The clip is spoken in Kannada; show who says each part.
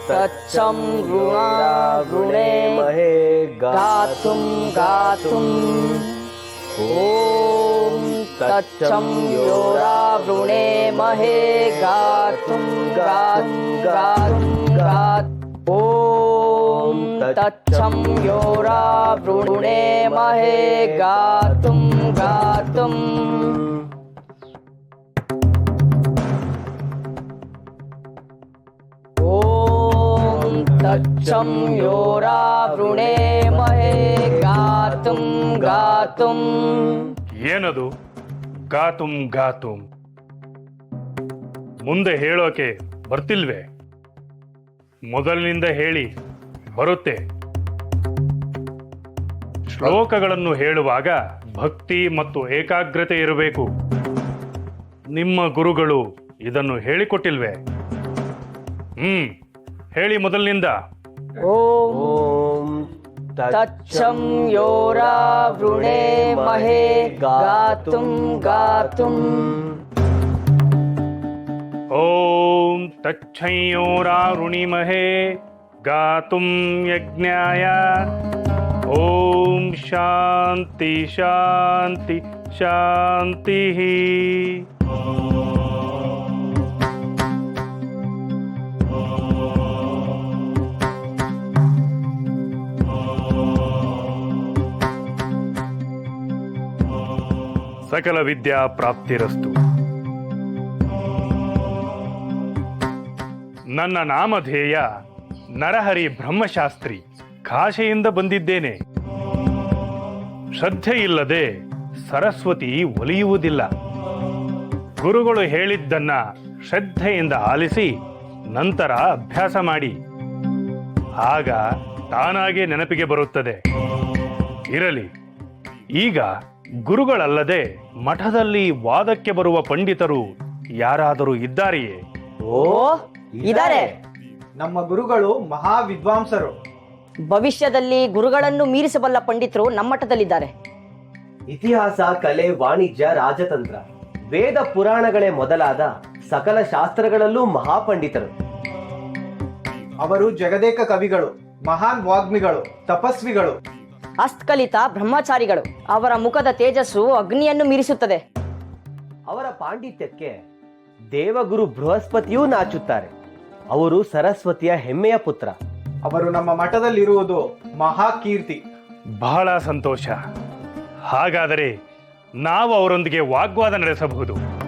Speaker 1: तच्चं वृणेमहे गातुं गातुम् ॐ तच्चं योरावृणेमहे गातुं ॐ तच्चं योरावृणेमहे गातुं तच्चं योरावृणेमहे गातುಂ
Speaker 2: ಏನದು ಗಾತುಂ ಗಾತುಂ? ಮುಂದೆ ಹೇಳೋಕೆ ಬರ್ತಿಲ್ವೇ? ಮೊದಲಿನಿಂದ ಹೇಳಿ ಬರುತ್ತೆ. ಶ್ಲೋಕಗಳನ್ನು ಹೇಳುವಾಗ ಭಕ್ತಿ ಮತ್ತು ಏಕಾಗ್ರತೆ ಇರಬೇಕು. ನಿಮ್ಮ ಗುರುಗಳು ಇದನ್ನು ಹೇಳಿಕೊಟ್ಟಿಲ್ವೇ? ಹೇಳಿ ಮೊದಲಿನಿಂದ.
Speaker 1: ಓಂ ತಚ್ಚಂ ಯೋರಾವೃಣೇಮಹೇ ಗಾತುಂ
Speaker 2: ಓಂ ತಚ್ಛಂಯೋರಾವೃಣಿಮಹೇ ಗಾತುಂ ಯಜ್ಞಾಯ. ಓಂ ಶಾಂತಿ ಶಾಂತಿ ಶಾಂತಿ. ಸಕಲ ವಿದ್ಯಾ ಪ್ರಾಪ್ತಿರಸ್ತು. ನನ್ನ ನಾಮಧೇಯ ನರಹರಿ ಬ್ರಹ್ಮಶಾಸ್ತ್ರಿ. ಕಾಶಿಯಿಂದ ಬಂದಿದ್ದೇನೆ. ಶ್ರದ್ಧೆ ಇಲ್ಲದೆ ಸರಸ್ವತಿ ಒಲಿಯುವುದಿಲ್ಲ. ಗುರುಗಳು ಹೇಳಿದ್ದನ್ನ ಶ್ರದ್ಧೆಯಿಂದ ಆಲಿಸಿ ನಂತರ ಅಭ್ಯಾಸ ಮಾಡಿ. ಆಗ ತಾನಾಗೆ ನೆನಪಿಗೆ ಬರುತ್ತದೆ. ಇರಲಿ, ಈಗ ಗುರುಗಳಲ್ಲದೆ ಮಠದಲ್ಲಿ ವಾದಕ್ಕೆ ಬರುವ ಪಂಡಿತರು ಯಾರಾದರೂ ಇದ್ದಾರೆಯೇ?
Speaker 1: ಇದ್ದಾರೆ.
Speaker 3: ನಮ್ಮ ಗುರುಗಳು ಮಹಾ ವಿದ್ವಾಂಸರು.
Speaker 1: ಭವಿಷ್ಯದಲ್ಲಿ ಗುರುಗಳನ್ನು ಮೀರಿಸಬಲ್ಲ ಪಂಡಿತರು ನಮ್ಮ ಮಠದಲ್ಲಿದ್ದಾರೆ.
Speaker 4: ಇತಿಹಾಸ, ಕಲೆ, ವಾಣಿಜ್ಯ, ರಾಜತಂತ್ರ, ವೇದ ಪುರಾಣಗಳೇ ಮೊದಲಾದ ಸಕಲ ಶಾಸ್ತ್ರಗಳಲ್ಲೂ ಮಹಾಪಂಡಿತರು.
Speaker 3: ಅವರು ಜಗದೇಕ ಕವಿಗಳು, ಮಹಾನ್ ವಾಗ್ಮಿಗಳು, ತಪಸ್ವಿಗಳು,
Speaker 1: ಅಸ್ಕಲಿತ ಬ್ರಹ್ಮಚಾರಿಗಳು. ಅವರ ಮುಖದ ತೇಜಸ್ಸು ಅಗ್ನಿಯನ್ನು ಮೀರಿಸುತ್ತದೆ.
Speaker 4: ಅವರ ಪಾಂಡಿತ್ಯಕ್ಕೆ ದೇವಗುರು ಬೃಹಸ್ಪತಿಯೂ ನಾಚುತ್ತಾರೆ. ಅವರು ಸರಸ್ವತಿಯ ಹೆಮ್ಮೆಯ ಪುತ್ರ.
Speaker 3: ಅವರು ನಮ್ಮ ಮಠದಲ್ಲಿರುವುದು ಮಹಾಕೀರ್ತಿ.
Speaker 2: ಬಹಳ ಸಂತೋಷ. ಹಾಗಾದರೆ ನಾವು ಅವರೊಂದಿಗೆ ವಾಗ್ವಾದ ನಡೆಸಬಹುದು.